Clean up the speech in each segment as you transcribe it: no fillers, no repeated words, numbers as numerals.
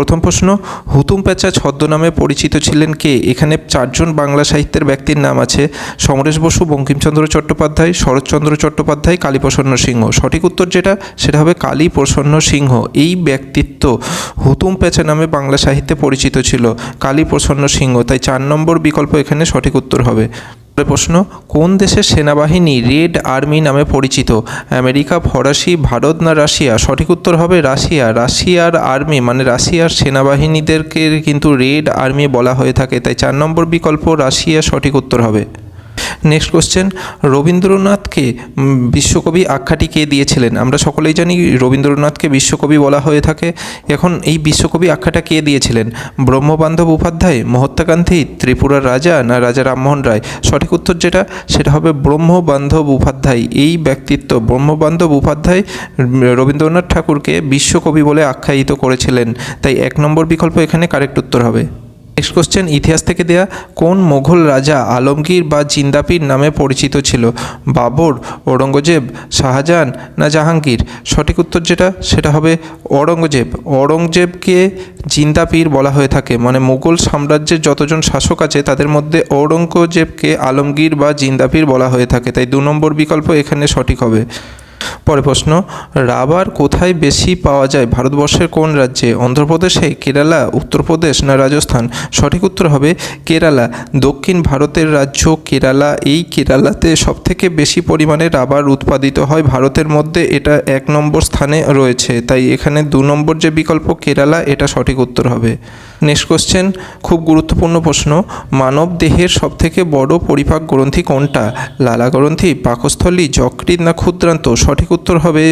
প্রথম প্রশ্ন, হুতুম প্যাঁচা ছদ্মনামে পরিচিত ছিলেন কে? এখানে 4 জন বাংলা সাহিত্যের ব্যক্তির নাম আছে। সমরেশ বসু, বঙ্কিমচন্দ্র চট্টোপাধ্যায়, শরৎচন্দ্র চট্টোপাধ্যায়, কালীপ্রসন্ন সিংহ। সঠিক উত্তর যেটা সেটা হবে কালীপ্রসন্ন সিংহ। এই ব্যক্তিত্ব হুতুম প্যাঁচা নামে বাংলা সাহিত্যে পরিচিত ছিল, কালীপ্রসন্ন সিংহ। তাই 4 নম্বর বিকল্প এখানে সঠিক উত্তর হবে। প্রশ্ন, কোন দেশের সেনাবাহিনী রেড আর্মি নামে পরিচিত? আমেরিকা, ফরাসি, ভারত না রাশিয়া? সঠিক উত্তর হবে রাশিয়া। রাশিয়ার আর্মি মানে রাশিয়ার সেনাবাহিনীদেরকে কিন্তু রেড আর্মি বলা হয়ে থাকে। তাই 4 নম্বর বিকল্প রাশিয়া সঠিক উত্তর হবে। নেক্সট কোশ্চেন, রবীন্দ্রনাথকে বিশ্বকবি আখ্যাটি কে দিয়েছিলেন? আমরা সকলেই জানি রবীন্দ্রনাথকে বিশ্বকবি বলা হয়ে থাকে। এখন এই বিশ্বকবি আখ্যাটা কে দিয়েছিলেন? ব্রহ্মবান্ধব উপাধ্যায়, মহাত্মা গান্ধী, ত্রিপুরার রাজা না রাজা রামমোহন রায়? সঠিক উত্তর যেটা সেটা হবে ব্রহ্মবান্ধব উপাধ্যায়। এই ব্যক্তিত্ব ব্রহ্মবান্ধব উপাধ্যায় রবীন্দ্রনাথ ঠাকুরকে বিশ্বকবি বলে আখ্যায়িত করেছিলেন। তাই 1 নম্বর বিকল্প এখানে কারেক্ট উত্তর হবে। নেক্সট কোশ্চেন, ইতিহাস থেকে দেয়া কোন মোগল রাজা আলমগীর বা জিন্দাপির নামে পরিচিত ছিল? বাবর, ঔরঙ্গজেব, শাহজাহান না জাহাঙ্গীর? সঠিক উত্তর যেটা সেটা হবে ঔরঙ্গজেব। ঔরঙ্গজেবকে জিন্দাপীর বলা হয়ে থাকে। মানে মুঘল সাম্রাজ্যের যতজন শাসক আছে তাদের মধ্যে ঔরঙ্গজেবকে আলমগীর বা জিন্দাপীর বলা হয়ে থাকে। তাই 2 নম্বর বিকল্প এখানে সঠিক হবে। পরের প্রশ্ন, রাবার কোথায় বেশি পাওয়া যায়? ভারতবর্ষের কোন রাজ্যে? অন্ধ্রপ্রদেশে, কেরালা, উত্তরপ্রদেশ না রাজস্থান? সঠিক উত্তর হবে কেরালা। দক্ষিণ ভারতের রাজ্য কেরালা। এই কেরালাতে সবথেকে বেশি পরিমাণে রাবার উৎপাদিত হয় ভারতের মধ্যে। এটা 1 নম্বর স্থানে রয়েছে। তাই এখানে 2 নম্বর যে বিকল্প কেরালা এটা সঠিক উত্তর হবে। নেক্সট কোশ্চেন, খুব গুরুত্বপূর্ণ প্রশ্ন, মানব দেহের সবথেকে বড় পরিপাক গ্রন্থি কোনটা? লালা গ্রন্থি, পাকস্থলী, যকৃৎ না ক্ষুদ্রান্ত? সঠিক উত্তর হবে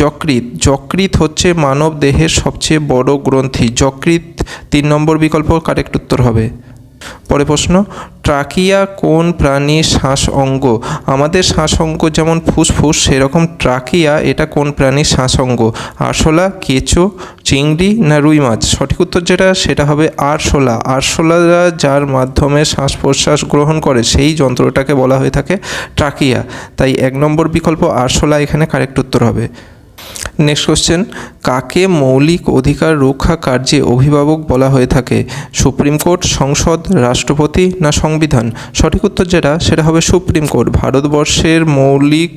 যকৃৎ। যকৃৎ হচ্ছে মানব দেহের সবচেয়ে বড় গ্রন্থি। যকৃৎ 3 নম্বর বিকল্প কারেক্ট উত্তর হবে। পরে প্রশ্ন, ট্রাকিয়া কোন প্রাণীর শ্বাস অঙ্গ? আমাদের শ্বাস অঙ্গ যেমন ফুসফুস সেরকম ট্রাকিয়া এটা কোন প্রাণীর শ্বাস অঙ্গ? আরশোলা, কেঁচো, চিংড়ি না রুই মাছ? সঠিক উত্তর যেটা সেটা হবে আরশোলা। আরশোলা যার মাধ্যমে শ্বাস প্রশ্বাস গ্রহণ করে সেই যন্ত্রটাকে বলা হয়ে থাকে ট্রাকিয়া। তাই 1 নম্বর বিকল্প আরশোলা এখানে কারেক্ট উত্তর হবে। নেক্সট কোশ্চেন, কাকে মৌলিক অধিকার রক্ষা কার্যে অভিভাবক বলা হয়ে থাকে? সুপ্রিম কোর্ট, সংসদ, রাষ্ট্রপতি না সংবিধান? সঠিক উত্তর যেটা সেটা হবে সুপ্রিম কোর্ট। ভারতবর্ষের মৌলিক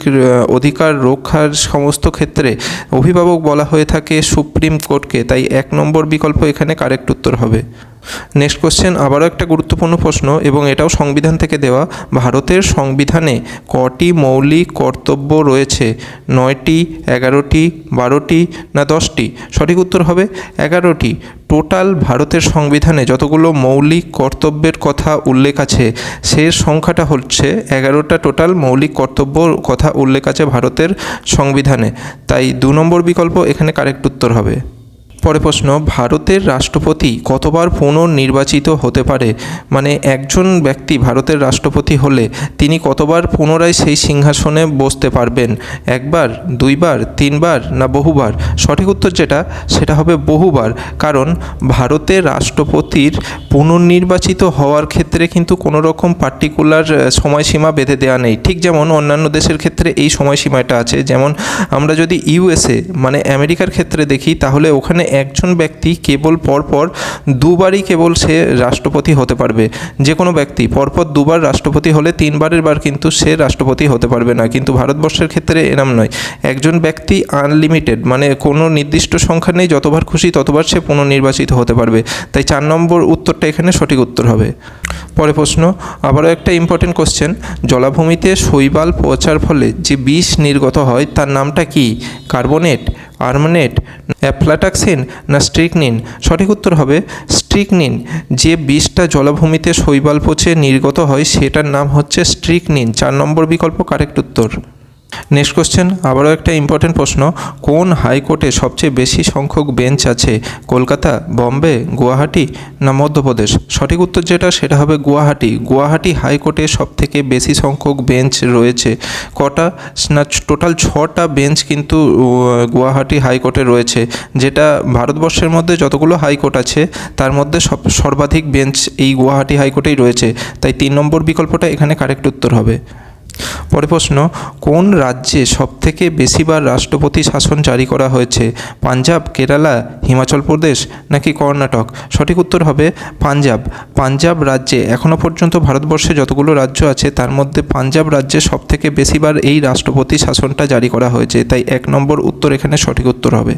অধিকার রক্ষার সমস্ত ক্ষেত্রে অভিভাবক বলা হয়ে থাকে সুপ্রিম কোর্টকে। তাই 1 নম্বর বিকল্প এখানে কারেক্ট উত্তর হবে। নেক্সট কোশ্চেন, আবারও একটা গুরুত্বপূর্ণ প্রশ্ন এবং এটাও সংবিধান থেকে দেওয়া। ভারতের সংবিধানে কটি মৌলিক কর্তব্য রয়েছে? 9টি, 11টি, 12টি না 10টি? সঠিক উত্তর হবে 11টি। টোটাল ভারতের সংবিধানে যতগুলো মৌলিক কর্তব্যের কথা উল্লেখ আছে সে সংখ্যাটা হচ্ছে 11টা টোটাল মৌলিক কর্তব্যর কথা উল্লেখ আছে ভারতের সংবিধানে। তাই 2 নম্বর বিকল্প এখানে কারেক্ট উত্তর হবে। পরে প্রশ্ন, ভারতের রাষ্ট্রপতি কতবার পুনর্নির্বাচিত হতে পারে? মানে একজন ব্যক্তি ভারতের রাষ্ট্রপতি হলে তিনি কতবার পুনরায় সেই সিংহাসনে বসতে পারবেন? 1 বার, 2 বার, 3 বার না বহুবার? সঠিক উত্তর যেটা সেটা হবে বহুবার। কারণ ভারতের রাষ্ট্রপতির পুনর্নির্বাচিত হওয়ার ক্ষেত্রে কিন্তু কোনো রকম পার্টিকুলার সময়সীমা বেঁধে দেওয়া নেই। ঠিক যেমন অন্যান্য দেশের ক্ষেত্রে এই সময়সীমাটা আছে। যেমন আমরা যদি ইউএসএ মানে আমেরিকার ক্ষেত্রে দেখি তাহলে ওখানে একজন ব্যক্তি কেবল পরপর 2 বারই কেবল সে রাষ্ট্রপতি হতে পারবে। যে কোনো ব্যক্তি পরপর 2 বার রাষ্ট্রপতি হলে 3 বারের বার কিন্তু সে রাষ্ট্রপতি হতে পারবে না। কিন্তু ভারতবর্ষের ক্ষেত্রে এরম নয়। একজন ব্যক্তি আনলিমিটেড মানে কোনো নির্দিষ্ট সংখ্যা নেই, যতবার খুশি ততবার সে পুনর্নির্বাচিত হতে পারবে। তাই 4 নম্বর উত্তরটা এখানে সঠিক উত্তর হবে। পরে প্রশ্ন, আবারও একটা ইম্পর্টেন্ট কোশ্চেন, জলাভূমিতে শৈবাল পচার ফলে যে বিষ নির্গত হয় তার নামটা কি? কার্বনেট, আর্মনেট, অ্যাফ্লাটক্সিন না স্ট্রিকনিন? সঠিক উত্তর হবে স্ট্রিকনিন। যে বিষটা জলাভূমিতে শৈবাল পচে নির্গত হয় সেটার নাম হচ্ছে স্ট্রিকনিন। 4 নম্বর বিকল্প কারেক্ট উত্তর। নেক্সট কোশ্চেন, আবারও একটা ইম্পর্টেন্ট প্রশ্ন, কোন হাইকোর্টে সবচেয়ে বেশি সংখ্যক বেঞ্চ আছে? কলকাতা, বম্বে, গুয়াহাটি না মধ্যপ্রদেশ? সঠিক উত্তর যেটা সেটা হবে গুয়াহাটি। গুয়াহাটি হাইকোর্টে সবথেকে বেশি সংখ্যক বেঞ্চ রয়েছে। কটা না টোটাল 6টা বেঞ্চ কিন্তু গুয়াহাটি হাইকোর্টে রয়েছে, যেটা ভারতবর্ষের মধ্যে যতগুলো হাইকোর্ট আছে তার মধ্যে সর্বাধিক বেঞ্চ এই গুয়াহাটি হাইকোর্টেই রয়েছে। তাই 3 নম্বর বিকল্পটা এখানে কারেক্ট উত্তর হবে। পরে প্রশ্ন, কোন রাজ্যে সবথেকে বেশিবার রাষ্ট্রপতি শাসন জারি করা হয়েছে? পাঞ্জাব, কেরালা, হিমাচল প্রদেশ নাকি কর্ণাটক? সঠিক উত্তর হবে পাঞ্জাব। পাঞ্জাব রাজ্যে এখনও পর্যন্ত ভারতবর্ষে যতগুলো রাজ্য আছে তার মধ্যে পাঞ্জাব রাজ্যে সবথেকে বেশিবার এই রাষ্ট্রপতি শাসনটা জারি করা হয়েছে, তাই 1 নম্বর উত্তর এখানে সঠিক উত্তর হবে।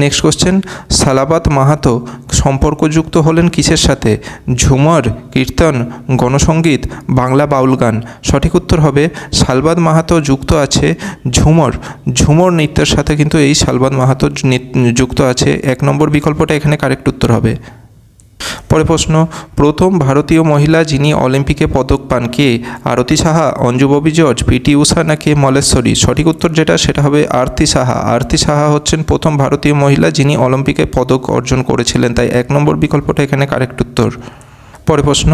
নেক্সট কোশ্চেন, সালাবাত মাহাতো সম্পর্কযুক্ত হলেন কিসের সাথে? ঝুমর, কীর্তন, গণসঙ্গীত, বাংলা বাউল গান? সঠিক উত্তর হবে সালবাত মাহাতো যুক্ত আছে ঝুমর নৃত্যের সাথে কিন্তু এই সালবাত মাহাতো যুক্ত আছে। 1 নম্বর বিকল্পটা এখানে কারেক্ট উত্তর হবে। পরে প্রশ্ন, প্রথম ভারতীয় মহিলা যিনি অলিম্পিকে পদক পান কে? আরতি সাহা, অঞ্জু ববি জর্জ, পিটি ঊষা নাকি মল্লেশ্বরী? সঠিক উত্তর যেটা সেটা হবে আরতি সাহা। আরতি সাহা হচ্ছেন প্রথম ভারতীয় মহিলা যিনি অলিম্পিকে পদক অর্জন করেছিলেন, তাই 1 নম্বর বিকল্পটা এখানে কারেক্ট উত্তর। পরে প্রশ্ন,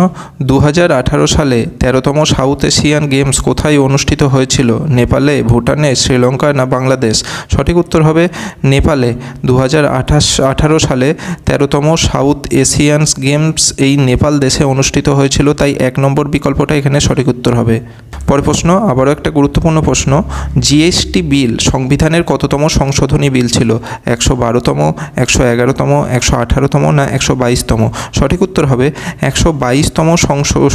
2018 সালে 13তম সাউথ এশিয়ান গেমস কোথায় অনুষ্ঠিত হয়েছিল? নেপালে, ভুটানে, শ্রীলঙ্কা না বাংলাদেশ? সঠিক উত্তর হবে নেপালে। 2018 সালে 13তম সাউথ এশিয়ান গেমস এই নেপাল দেশে অনুষ্ঠিত হয়েছিল, তাই 1 নম্বর বিকল্পটা এখানে সঠিক উত্তর হবে। পরে প্রশ্ন, আবারও একটা গুরুত্বপূর্ণ প্রশ্ন, জিএসটি বিল সংবিধানের কততম সংশোধনী বিল ছিল? 112তম, 111তম, 118তম না 122তম? সঠিক উত্তর হবে 122তম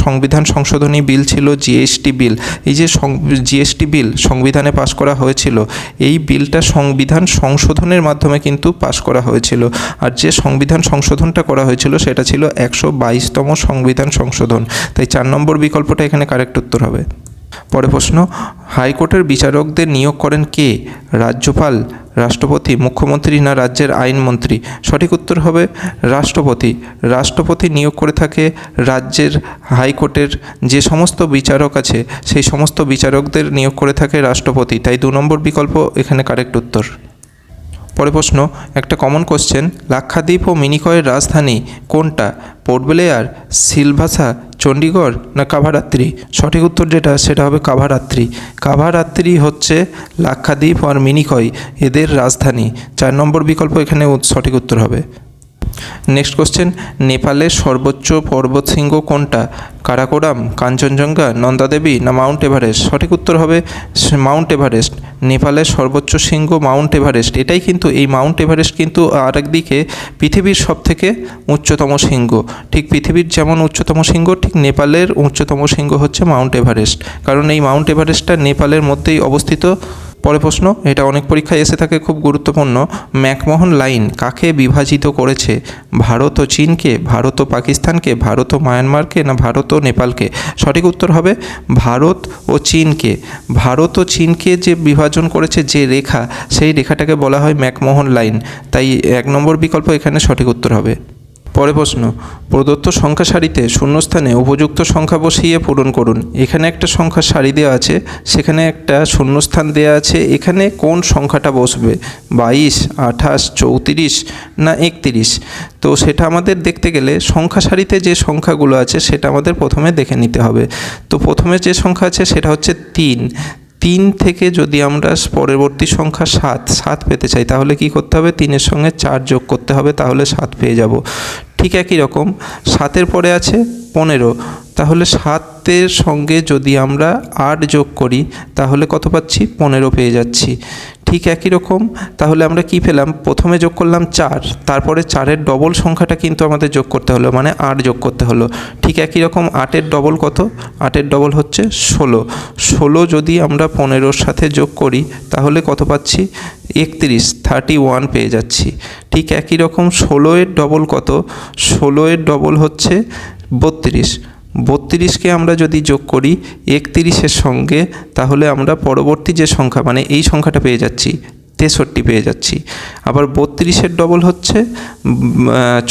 সংবিধান সংশোধনী বিল ছিল জিএসটি বিল। এই যে জিএসটি বিল সংবিধানে পাশ করা হয়েছিল, এই বিলটা সংবিধান সংশোধনের মাধ্যমে কিন্তু পাশ করা হয়েছিল, আর যে সংবিধান সংশোধনটা করা হয়েছিল সেটা ছিল 122তম সংবিধান সংশোধন, তাই 4 নম্বর বিকল্পটা এখানে কারেক্ট উত্তর হবে। পরে প্রশ্ন, হাইকোর্টের বিচারকদের নিয়োগ করেন কে? রাজ্যপাল, রাষ্ট্রপতি, মুখ্যমন্ত্রী না রাজ্যের আইনমন্ত্রী? সঠিক উত্তর হবে রাষ্ট্রপতি। রাষ্ট্রপতি নিয়োগ করে থাকে রাজ্যের হাইকোর্টের যে সমস্ত বিচারক আছে সেই সমস্ত বিচারকদের নিয়োগ করে থাকে রাষ্ট্রপতি, তাই 2 নম্বর বিকল্প এখানে কারেক্ট উত্তর। পরে প্রশ্ন, একটা কমন কোশ্চেন, লাক্ষাদ্বীপ ও মিনিকয়ের রাজধানী কোনটা? পোর্ট ব্লেয়ার, সিলভাসা, চণ্ডীগড় না কাভারাত্রি? সঠিক উত্তর যেটা সেটা হবে কাভারাত্রি। কাভারাত্রি হচ্ছে লাক্ষাদ্বীপ আর মিনিকয় এদের রাজধানী, 4 নম্বর বিকল্প এখানে সঠিক উত্তর হবে। নেক্সট কোশ্চেন, নেপালের সর্বোচ্চ পর্বতশৃঙ্গ কোনটা? কারাকোরাম, কাঞ্চনজঙ্ঘা, নন্দাদেবী না মাউন্ট এভারেস্ট? সঠিক উত্তর হবে মাউন্ট এভারেস্ট। নেপালের সর্বোচ্চ শৃঙ্গ মাউন্ট এভারেস্ট। এটাই কিন্তু এই মাউন্ট এভারেস্ট কিন্তু আরেকদিকে পৃথিবীর সবথেকে উচ্চতম শৃঙ্গ। ঠিক পৃথিবীর যেমন উচ্চতম শৃঙ্গ, ঠিক নেপালের উচ্চতম শৃঙ্গ হচ্ছে মাউন্ট এভারেস্ট, কারণ এই মাউন্ট এভারেস্টটা নেপালের মধ্যেই অবস্থিত। পরে প্রশ্ন, এটা অনেক পরীক্ষায় এসে থাকে, খুব গুরুত্বপূর্ণ, ম্যাকমোহন লাইন কাকে বিভাজিত করেছে? ভারত ও চীনকে, ভারত ও পাকিস্তানকে, ভারত ও মায়ানমারকে না ভারত ও নেপালকে? সঠিক উত্তর হবে ভারত ও চীনকে। ভারত ও চীনকে যে বিভাজন করেছে যে রেখা, সেই রেখাটাকে বলা হয় ম্যাকমোহন লাইন, তাই 1 নম্বর বিকল্প এখানে সঠিক উত্তর হবে। পরে প্রশ্ন, প্রদত্ত সংখ্যা সারিতে শূন্যস্থানে উপযুক্ত সংখ্যা বসিয়ে পূরণ করুন। এখানে একটা সংখ্যা সারি দেওয়া আছে, সেখানে একটা শূন্যস্থান দেওয়া আছে, এখানে কোন সংখ্যাটা বসবে? 22, 28, 34 না 31? তো সেটা আমাদের দেখতে গেলে সংখ্যা সারিতে যে সংখ্যাগুলো আছে সেটা আমাদের প্রথমে দেখে নিতে হবে। তো প্রথমে যে সংখ্যা আছে সেটা হচ্ছে 3 থেকে যদি আমরা পরবর্তী সংখ্যা 7 পেতে চাই তাহলে কি করতে হবে? 3-এর সঙ্গে 4 যোগ করতে হবে, তাহলে 7 পেয়ে যাব। ঠিক একই রকম 7-এর পরে আছে 15, তাহলে 7-এর সঙ্গে যদি আমরা 8 যোগ করি তাহলে কত পাচ্ছি? 15 পেয়ে যাচ্ছি। ঠিক একই রকম তাহলে আমরা কি পেলাম? প্রথমে যোগ করলাম 4, তারপরে 4-এর ডবল সংখ্যাটা কিন্তু আমাদের যোগ করতে হলো, মানে 8 যোগ করতে হলো। ঠিক একই রকম 8-এর ডবল কত? 8-এর ডবল হচ্ছে 16 যদি আমরা 15-র সাথে যোগ করি তাহলে কত পাচ্ছি? 31 পেয়ে যাচ্ছি। ঠিক একই রকম 16-এর ডবল কত? 16-এর ডবল হচ্ছে 32কে আমরা যদি যোগ করি 31-এর সঙ্গে তাহলে আমরা পরবর্তী যে সংখ্যা মানে এই সংখ্যাটা পেয়ে যাচ্ছি, 63 পেয়ে যাচ্ছি। আবার 32-এর ডবল হচ্ছে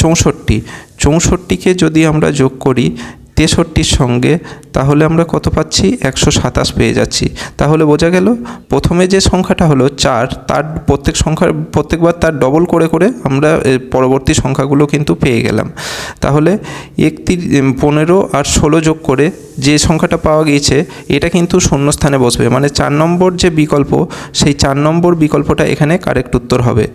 64কে যদি আমরা যোগ করি 63-র সঙ্গে তাহলে আমরা কত পাচ্ছি? 127 পেয়ে যাচ্ছি। তাহলে বোঝা গেল প্রথমে যে সংখ্যাটা হলো 4, তার প্রত্যেকবার তার ডবল করে করে আমরা পরবর্তী সংখ্যাগুলো কিন্তু পেয়ে গেলাম। তাহলে 15 আর 16 যোগ করে যে সংখ্যাটা পাওয়া গিয়েছে এটা কিন্তু শূন্যস্থানে বসবে, মানে 4 নম্বর যে বিকল্প সেই 4 নম্বর বিকল্পটা এখানে কারেক্ট উত্তর হবে।